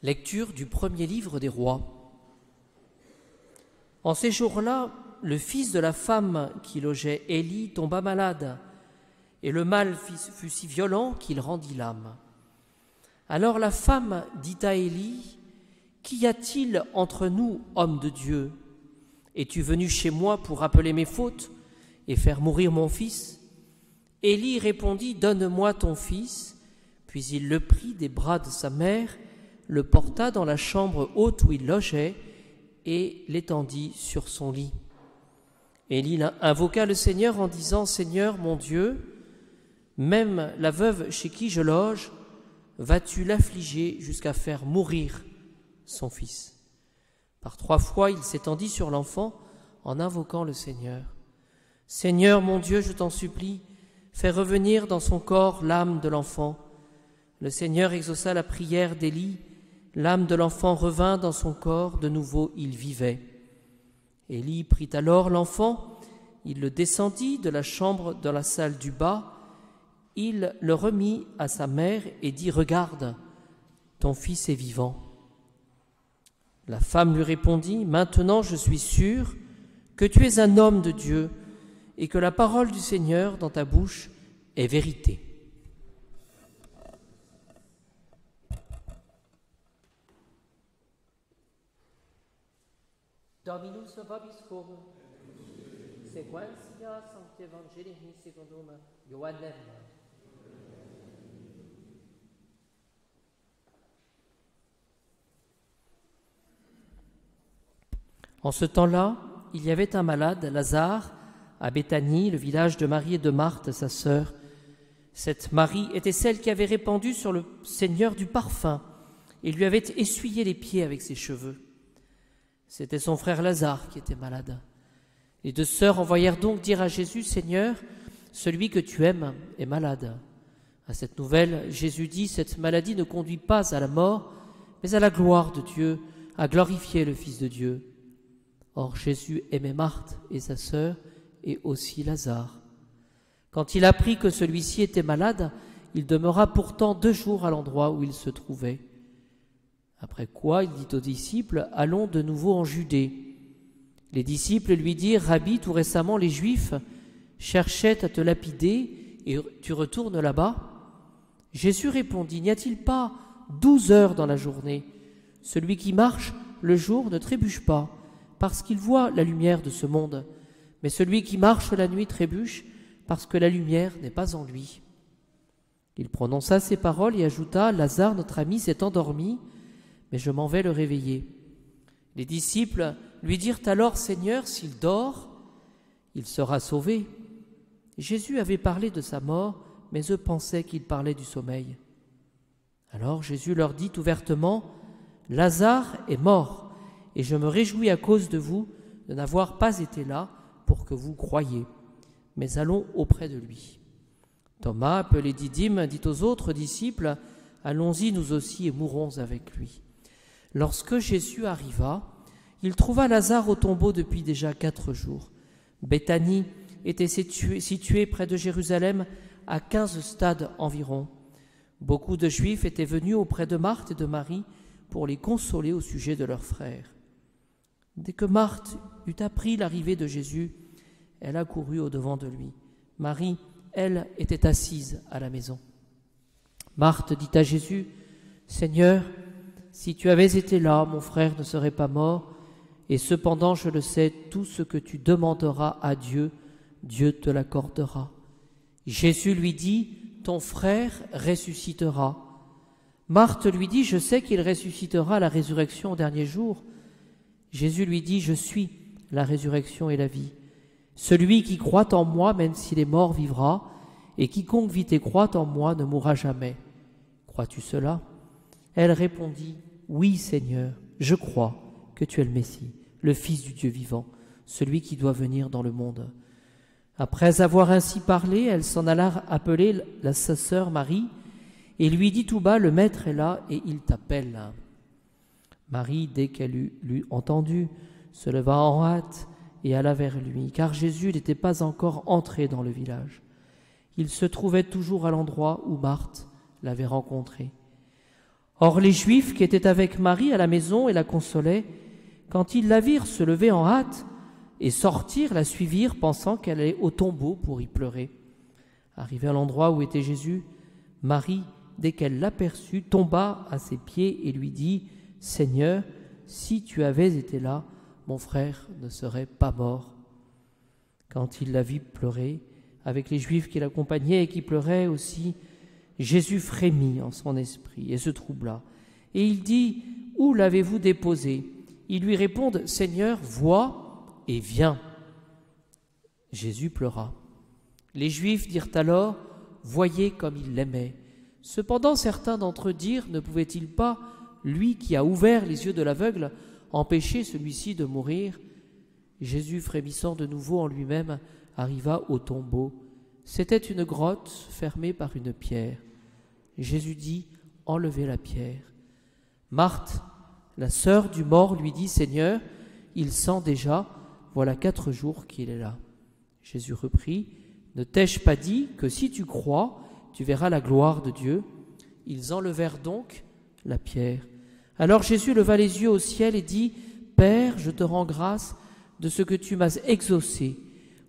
Lecture du premier livre des rois. En ces jours-là, le fils de la femme qui logeait Élie tomba malade, et le mal fut si violent qu'il rendit l'âme. Alors la femme dit à Élie, « Qu'y a-t-il entre nous, homme de Dieu? Es-tu venu chez moi pour rappeler mes fautes et faire mourir mon fils ?» Élie répondit, « Donne-moi ton fils. » Puis il le prit des bras de sa mère, le porta dans la chambre haute où il logeait et l'étendit sur son lit. Élie invoqua le Seigneur en disant, « Seigneur mon Dieu, même la veuve chez qui je loge, vas-tu l'affliger jusqu'à faire mourir son fils ?» Par 3 fois, il s'étendit sur l'enfant en invoquant le Seigneur. « Seigneur mon Dieu, je t'en supplie, fais revenir dans son corps l'âme de l'enfant. » Le Seigneur exauça la prière d'Élie. L'âme de l'enfant revint dans son corps, de nouveau il vivait. Élie prit alors l'enfant, il le descendit de la chambre dans la salle du bas, il le remit à sa mère et dit, « Regarde, ton fils est vivant. » La femme lui répondit, « Maintenant je suis sûre que tu es un homme de Dieu et que la parole du Seigneur dans ta bouche est vérité. » Dominus vobis forum, sequentia sancti evangelii secundum Ioannem. En ce temps-là, il y avait un malade, Lazare, à Béthanie, le village de Marie et de Marthe, sa sœur. Cette Marie était celle qui avait répandu sur le Seigneur du parfum et lui avait essuyé les pieds avec ses cheveux. C'était son frère Lazare qui était malade. Les 2 sœurs envoyèrent donc dire à Jésus, « Seigneur, celui que tu aimes est malade. » À cette nouvelle, Jésus dit, « Cette maladie ne conduit pas à la mort, mais à la gloire de Dieu, à glorifier le Fils de Dieu. » Or Jésus aimait Marthe et sa sœur, et aussi Lazare. Quand il apprit que celui-ci était malade, il demeura pourtant 2 jours à l'endroit où il se trouvait. Après quoi, il dit aux disciples, « Allons de nouveau en Judée. » Les disciples lui dirent, « Rabbi, tout récemment les Juifs cherchaient à te lapider et tu retournes là-bas ?» Jésus répondit, « N'y a-t-il pas 12 heures dans la journée? Celui qui marche le jour ne trébuche pas, parce qu'il voit la lumière de ce monde. Mais celui qui marche la nuit trébuche, parce que la lumière n'est pas en lui. » Il prononça ces paroles et ajouta, « Lazare, notre ami, s'est endormi, mais je m'en vais le réveiller. » Les disciples lui dirent alors, « Seigneur, s'il dort, il sera sauvé. » Jésus avait parlé de sa mort, mais eux pensaient qu'il parlait du sommeil. Alors Jésus leur dit ouvertement, « Lazare est mort, et je me réjouis à cause de vous de n'avoir pas été là pour que vous croyiez. Mais allons auprès de lui. » Thomas, appelé Didyme, dit aux autres disciples, « Allons-y nous aussi et mourrons avec lui. » Lorsque Jésus arriva, il trouva Lazare au tombeau depuis déjà 4 jours. Béthanie était située près de Jérusalem, à 15 stades environ. Beaucoup de Juifs étaient venus auprès de Marthe et de Marie pour les consoler au sujet de leur frère. Dès que Marthe eut appris l'arrivée de Jésus, elle accourut au-devant de lui. Marie, elle, était assise à la maison. Marthe dit à Jésus, « Seigneur, si tu avais été là, mon frère ne serait pas mort, et cependant, je le sais, tout ce que tu demanderas à Dieu, Dieu te l'accordera. » Jésus lui dit, « Ton frère ressuscitera. » Marthe lui dit, « Je sais qu'il ressuscitera à la résurrection au dernier jour. » Jésus lui dit, « Je suis la résurrection et la vie. Celui qui croit en moi, même s'il est mort, vivra, et quiconque vit et croit en moi ne mourra jamais. Crois-tu cela ?» Elle répondit, « Oui, Seigneur, je crois que tu es le Messie, le Fils du Dieu vivant, celui qui doit venir dans le monde. » Après avoir ainsi parlé, elle s'en alla appeler sa sœur Marie et lui dit tout bas, « Le Maître est là et il t'appelle. » Marie, dès qu'elle l'eut entendu, se leva en hâte et alla vers lui, car Jésus n'était pas encore entré dans le village. Il se trouvait toujours à l'endroit où Marthe l'avait rencontré. Or les Juifs qui étaient avec Marie à la maison et la consolaient, quand ils la virent se lever en hâte et sortir, la suivirent, pensant qu'elle allait au tombeau pour y pleurer. Arrivée à l'endroit où était Jésus, Marie, dès qu'elle l'aperçut, tomba à ses pieds et lui dit « Seigneur, si tu avais été là, mon frère ne serait pas mort. » Quand il la vit pleurer, avec les Juifs qui l'accompagnaient et qui pleuraient aussi, Jésus frémit en son esprit et se troubla. Et il dit « Où l'avez-vous déposé ?» Ils lui répondent « Seigneur, vois et viens. » Jésus pleura. Les Juifs dirent alors « Voyez comme il l'aimait. » Cependant certains d'entre eux dirent « Ne pouvait-il pas, lui qui a ouvert les yeux de l'aveugle, empêcher celui-ci de mourir ?» Jésus, frémissant de nouveau en lui-même, arriva au tombeau. C'était une grotte fermée par une pierre. Jésus dit « Enlevez la pierre. » Marthe, la sœur du mort, lui dit « Seigneur, il sent déjà, voilà 4 jours qu'il est là. » Jésus reprit « Ne t'ai-je pas dit que si tu crois, tu verras la gloire de Dieu ?» Ils enlevèrent donc la pierre. Alors Jésus leva les yeux au ciel et dit « Père, je te rends grâce de ce que tu m'as exaucé.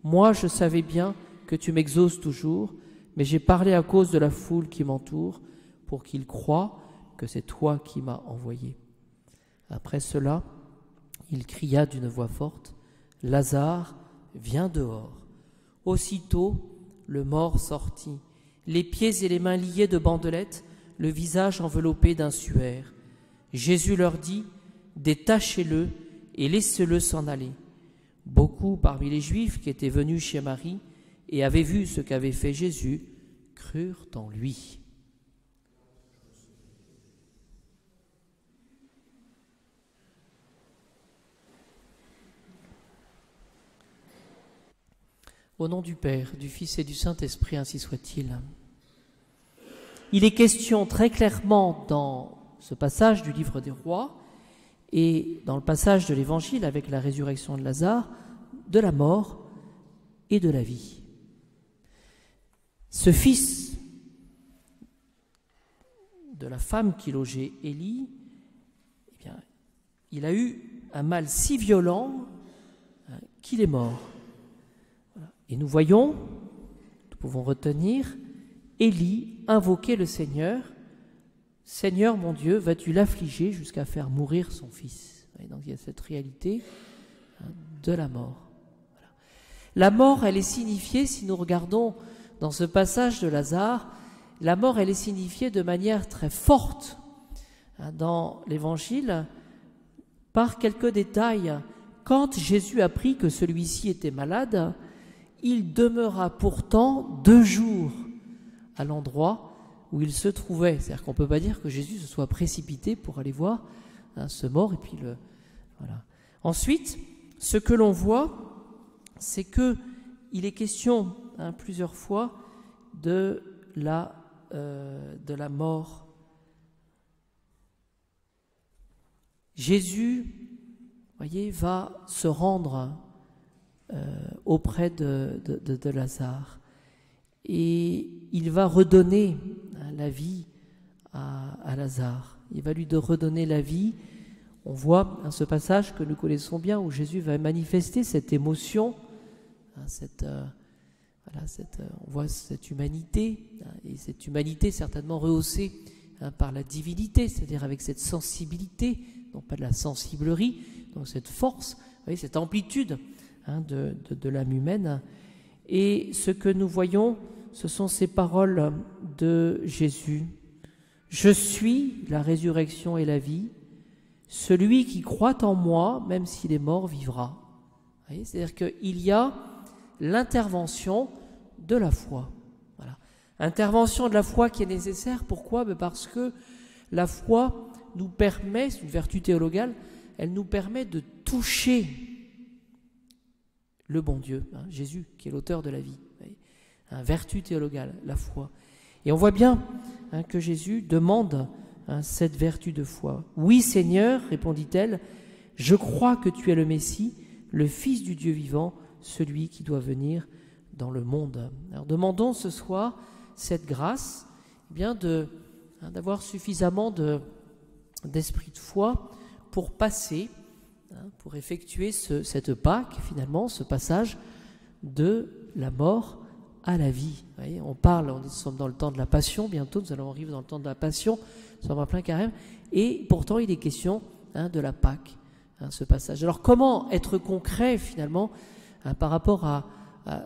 Moi, je savais bien que tu m'exauces toujours, mais j'ai parlé à cause de la foule qui m'entoure, pour qu'ils croient que c'est toi qui m'as envoyé. » Après cela, il cria d'une voix forte, « Lazare, viens dehors. » Aussitôt, le mort sortit, les pieds et les mains liés de bandelettes, le visage enveloppé d'un suaire. Jésus leur dit, « Détachez-le et laissez-le s'en aller. » Beaucoup parmi les Juifs qui étaient venus chez Marie et avaient vu ce qu'avait fait Jésus crurent en lui. Au nom du Père, du Fils et du Saint-Esprit, ainsi soit-il. Il est question très clairement dans ce passage du livre des Rois et dans le passage de l'Évangile avec la résurrection de Lazare, de la mort et de la vie. Ce fils de la femme qui logeait Élie, eh bien, il a eu un mal si violent qu'il est mort. Et nous voyons, nous pouvons retenir, Élie invoquer le Seigneur. « Seigneur mon Dieu, vas-tu l'affliger jusqu'à faire mourir son fils ?» Et donc il y a cette réalité de la mort. Voilà. La mort, elle est signifiée, si nous regardons dans ce passage de Lazare, la mort, elle est signifiée de manière très forte dans l'Évangile par quelques détails. Quand Jésus apprit que celui-ci était malade, il demeura pourtant 2 jours à l'endroit où il se trouvait. C'est-à-dire qu'on ne peut pas dire que Jésus se soit précipité pour aller voir ce mort. Et puis voilà. Ensuite, ce que l'on voit, c'est qu'il est question plusieurs fois de la mort. Jésus, voyez, va se rendre auprès de Lazare. Et il va redonner la vie à Lazare. Il va lui redonner la vie. On voit ce passage que nous connaissons bien où Jésus va manifester cette émotion, on voit cette humanité, et cette humanité certainement rehaussée par la divinité, c'est-à-dire avec cette sensibilité, non pas de la sensiblerie, donc cette force, vous voyez, cette amplitude de l'âme humaine. Et ce que nous voyons, ce sont ces paroles de Jésus. « Je suis la résurrection et la vie. Celui qui croit en moi, même s'il est mort, vivra. » C'est-à-dire qu'il y a l'intervention de la foi. Voilà. Intervention de la foi qui est nécessaire. Pourquoi ? Parce que la foi nous permet, c'est une vertu théologale, elle nous permet de toucher le bon Dieu, Jésus, qui est l'auteur de la vie. Vertu théologale, la foi. Et on voit bien que Jésus demande cette vertu de foi. « Oui, Seigneur, répondit-elle, je crois que tu es le Messie, le Fils du Dieu vivant, celui qui doit venir dans le monde. » Alors demandons ce soir cette grâce, eh bien d'avoir suffisamment d'esprit de foi pour passer, pour effectuer cette Pâque, finalement, ce passage de la mort à la vie. Vous voyez, nous sommes dans le temps de la Passion, bientôt nous allons arriver dans le temps de la Passion, nous sommes en plein carême, et pourtant il est question de la Pâque, ce passage. Alors comment être concret finalement par rapport à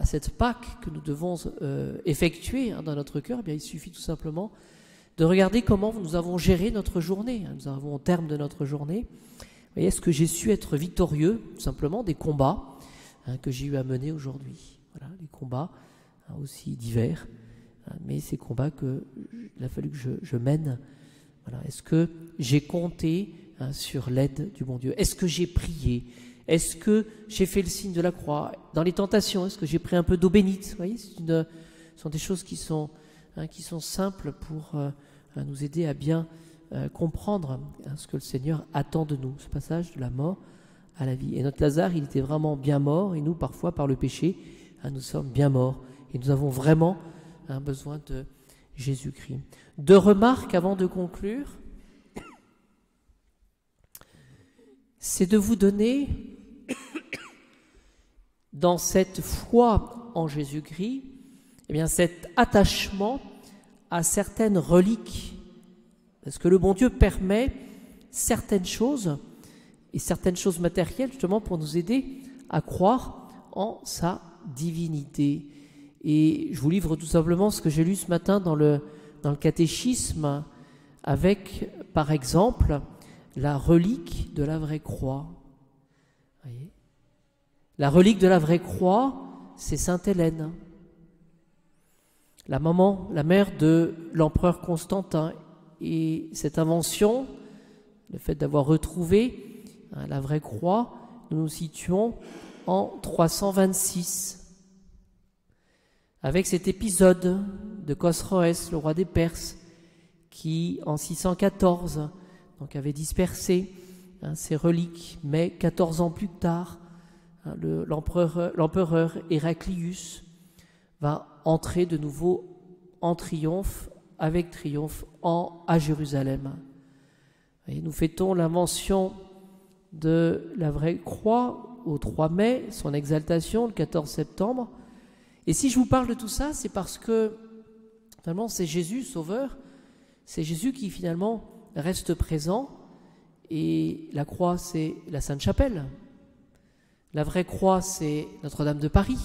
cette Pâque que nous devons effectuer dans notre cœur? Eh bien, il suffit tout simplement de regarder comment nous avons géré notre journée. Nous avons au terme de notre journée, vous voyez, est-ce que j'ai su être victorieux, tout simplement, des combats que j'ai eu à mener aujourd'hui? Voilà, les combats aussi divers, mais ces combats qu'il a fallu que je mène. Voilà. Est-ce que j'ai compté sur l'aide du bon Dieu? Est-ce que j'ai prié? Est-ce que j'ai fait le signe de la croix? Dans les tentations, est-ce que j'ai pris un peu d'eau bénite? Vous voyez, ce sont des choses qui sont simples pour nous aider à bien comprendre ce que le Seigneur attend de nous, ce passage de la mort à la vie. Et notre Lazare, il était vraiment bien mort, et nous, parfois, par le péché, nous sommes bien morts. Et nous avons vraiment besoin de Jésus-Christ. 2 remarques avant de conclure. C'est de vous donner, dans cette foi en Jésus-Christ, eh bien, cet attachement à certaines reliques. Parce que le bon Dieu permet certaines choses, et certaines choses matérielles, justement, pour nous aider à croire en sa divinité. Et je vous livre tout simplement ce que j'ai lu ce matin dans le catéchisme, avec, par exemple, la relique de la vraie croix. Voyez, la relique de la vraie croix, c'est Sainte Hélène, la mère de l'empereur Constantin. Et cette invention, le fait d'avoir retrouvé la vraie croix, nous nous situons en 326. Avec cet épisode de Khosroès, le roi des Perses, qui en 614 avait dispersé ces reliques, mais 14 ans plus tard, l'empereur Héraclius va entrer de nouveau en triomphe, avec triomphe, à Jérusalem. Et nous fêtons l'invention de la vraie croix au 3 mai, son exaltation le 14 septembre. Et si je vous parle de tout ça, c'est parce que finalement c'est Jésus sauveur, c'est Jésus qui finalement reste présent, et la croix c'est la Sainte-Chapelle, la vraie croix c'est Notre-Dame de Paris,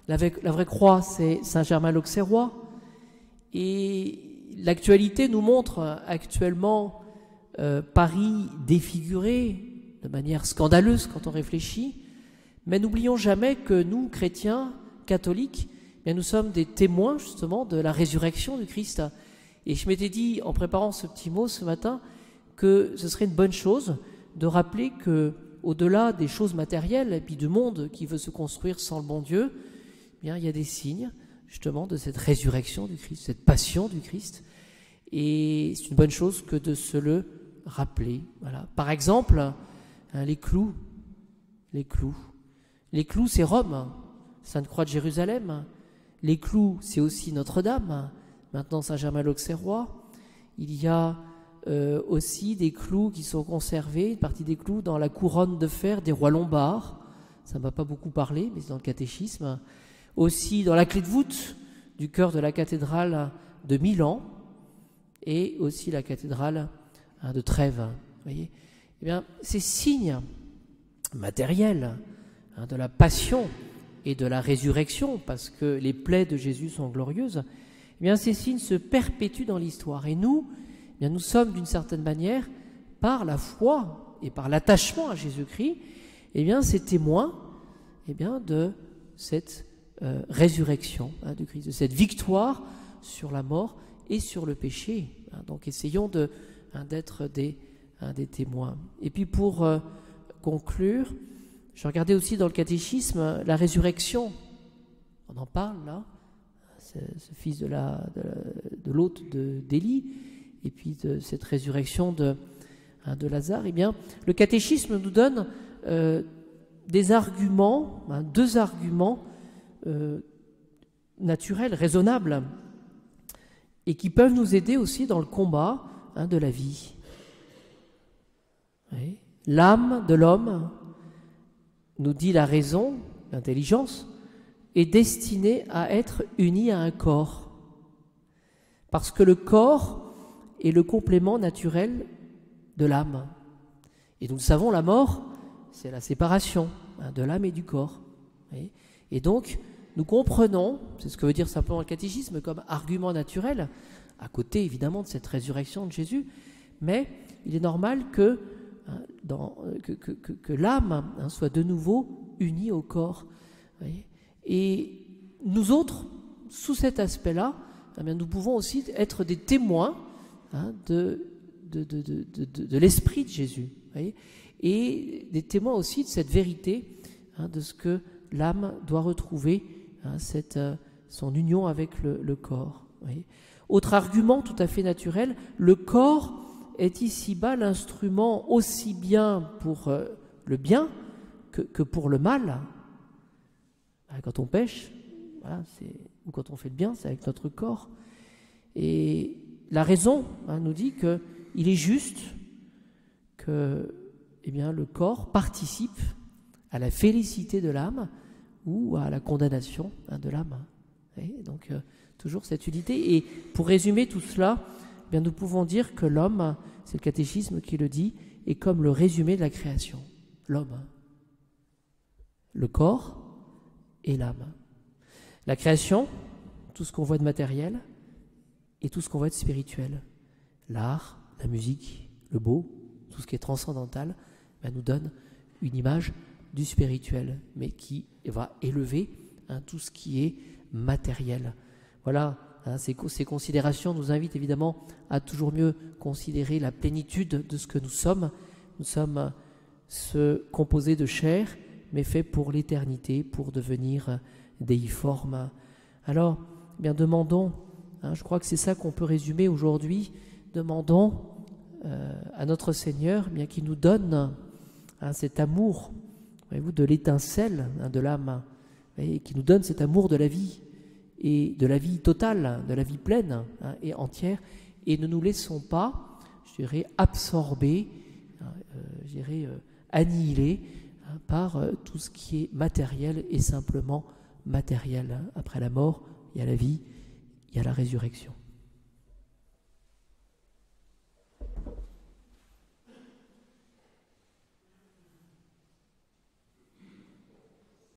la vraie croix c'est Saint-Germain-l'Auxerrois, et l'actualité nous montre actuellement Paris défiguré de manière scandaleuse quand on réfléchit, mais n'oublions jamais que nous, chrétiens, catholiques, bien nous sommes des témoins justement de la résurrection du Christ. Et je m'étais dit, en préparant ce petit mot ce matin, que ce serait une bonne chose de rappeler que, au-delà des choses matérielles et puis du monde qui veut se construire sans le bon Dieu, bien il y a des signes justement de cette résurrection du Christ, cette passion du Christ. Et c'est une bonne chose que de se le rappeler. Voilà. Par exemple, les clous. Les clous, c'est Rome, Sainte-Croix de Jérusalem. Les clous, c'est aussi Notre-Dame, maintenant Saint-Germain-l'Auxerrois. Il y a aussi des clous qui sont conservés, une partie des clous dans la couronne de fer des rois lombards. Ça ne m'a pas beaucoup parlé, mais c'est dans le catéchisme. Aussi dans la clé de voûte du chœur de la cathédrale de Milan, et aussi la cathédrale de Trèves. Vous voyez, eh bien, ces signes matériels de la passion et de la résurrection, parce que les plaies de Jésus sont glorieuses, eh bien, ces signes se perpétuent dans l'histoire. Et nous, eh bien, nous sommes d'une certaine manière, par la foi et par l'attachement à Jésus-Christ, eh bien, ces témoins eh bien, de cette résurrection du Christ, de cette victoire sur la mort et sur le péché. Donc essayons d'être des témoins. Et puis pour conclure, je regardais aussi dans le catéchisme la résurrection. On en parle là, ce fils de l'hôte d'Élie, et puis de cette résurrection de Lazare. Eh bien, le catéchisme nous donne des arguments, 2 arguments naturels, raisonnables. et qui peuvent nous aider aussi dans le combat de la vie. Oui. L'âme de l'homme, nous dit la raison, l'intelligence, est destinée à être unie à un corps. Parce que le corps est le complément naturel de l'âme. Et nous le savons, la mort, c'est la séparation de l'âme et du corps. Oui. Et donc, nous comprenons, c'est ce que veut dire simplement le catéchisme, comme argument naturel, à côté évidemment de cette résurrection de Jésus, mais il est normal que l'âme soit de nouveau unie au corps. Oui. Et nous autres, sous cet aspect-là, nous pouvons aussi être des témoins de l'esprit de Jésus. Oui. Et des témoins aussi de cette vérité, de ce que l'âme doit retrouver, son union avec le corps. Oui. Autre argument tout à fait naturel, le corps est ici-bas l'instrument aussi bien pour le bien que pour le mal. Quand on pêche, voilà, ou quand on fait le bien, c'est avec notre corps. Et la raison nous dit qu'il est juste que le corps participe à la félicité de l'âme ou à la condamnation de l'âme. Et donc, toujours cette unité. Et pour résumer tout cela, nous pouvons dire que l'homme, c'est le catéchisme qui le dit, est comme le résumé de la création. L'homme, le corps et l'âme. La création, tout ce qu'on voit de matériel et tout ce qu'on voit de spirituel. L'art, la musique, le beau, tout ce qui est transcendantal, nous donne une image du spirituel, mais qui va élever tout ce qui est matériel. Voilà, ces considérations nous invitent évidemment à toujours mieux considérer la plénitude de ce que nous sommes. Nous sommes composés de chair, mais faits pour l'éternité, pour devenir déiformes. Alors, demandons, je crois que c'est ça qu'on peut résumer aujourd'hui, demandons à notre Seigneur qu'il nous donne cet amour, voyez-vous, de l'étincelle de l'âme, et qui nous donne cet amour de la vie, et de la vie totale, de la vie pleine et entière, et ne nous laissons pas, absorber, annihilés par tout ce qui est matériel et simplement matériel. Après la mort, il y a la vie, il y a la résurrection.